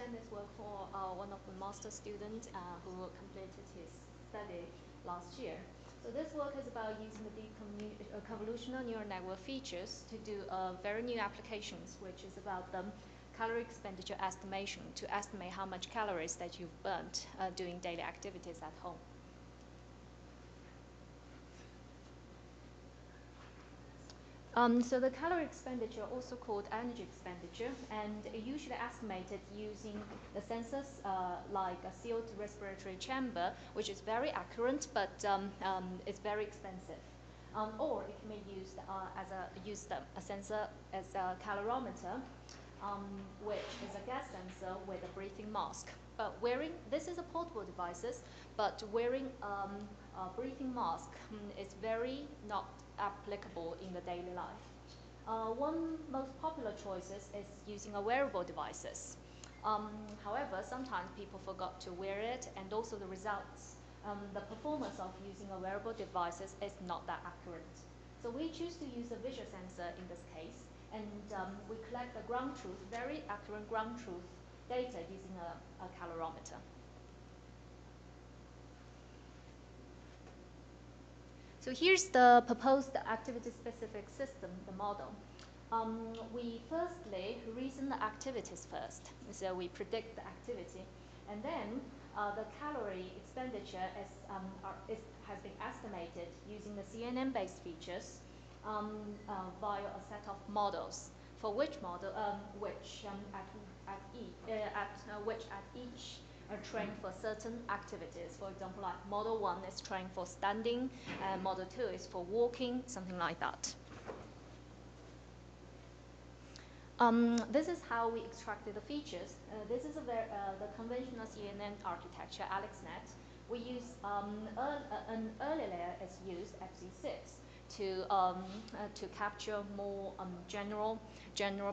present this work for one of the master students who completed his study last year. So this work is about using the deep convolutional neural network features to do very new applications, which is about the calorie expenditure estimation, to estimate how much calories that you've burnt doing daily activities at home. So the calorie expenditure, also called energy expenditure, and usually estimated using the sensors like a sealed respiratory chamber, which is very accurate, but it's very expensive. Or it can be used as a sensor as a calorimeter, which is a gas sensor with a breathing mask. But this is a portable devices, but wearing a breathing mask is very not applicable in the daily life. One most popular choices is using a wearable devices. However, sometimes people forgot to wear it, and also the results, the performance of using a wearable devices is not that accurate. So we choose to use a visual sensor in this case, and we collect the ground truth, very accurate ground truth data using a calorimeter. So here's the proposed activity-specific system, the model. We firstly reason the activities first. So we predict the activity, and then the calorie expenditure has been estimated using the CNN-based features via a set of models. For which model, which at each are trained for certain activities. For example, like Model 1 is trained for standing, and Model 2 is for walking, something like that. This is how we extracted the features. This is the conventional CNN architecture, AlexNet. We use an early layer is used, FC6, to capture more general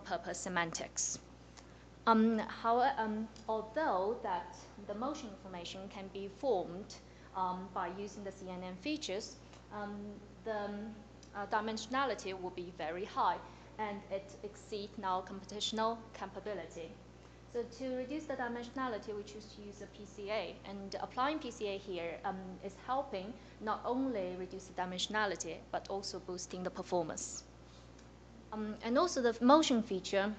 purpose semantics. Although that the motion information can be formed by using the CNN features, the dimensionality will be very high, and it exceeds now computational capability. So to reduce the dimensionality, we choose to use a PCA, and applying PCA here is helping not only reduce the dimensionality, but also boosting the performance. And also the motion feature,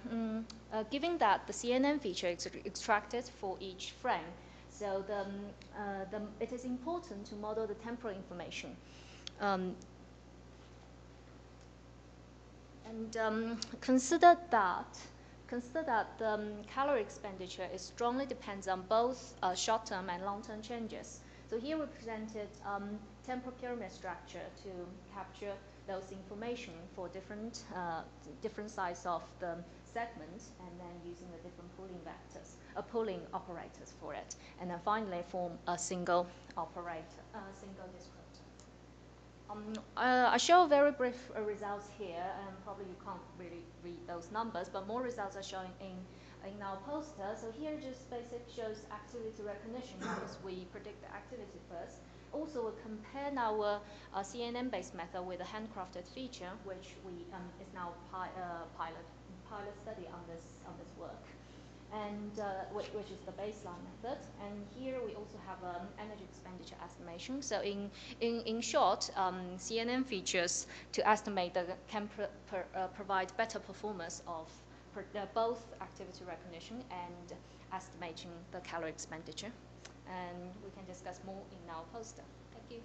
given that the CNN feature is extracted for each frame, so it is important to model the temporal information. Consider that the calorie expenditure strongly depends on both short-term and long-term changes. So here we presented temporal pyramid structure to capture those information for different size of the segment, and then using the different pooling operators for it, and then finally form a single operator, single descriptor. I show very brief results here, and probably you can't really read those numbers, but more results are showing in our poster. So here just basic shows activity recognition, because we predict the activity first. Also, we compare our CNN-based method with a handcrafted feature, which we is now pilot study on this work, and which is the baseline method. And here we also have energy expenditure estimation. So in short, CNN features to estimate can provide better performance of both activity recognition and estimating the calorie expenditure. And we can discuss more in our poster. Thank you.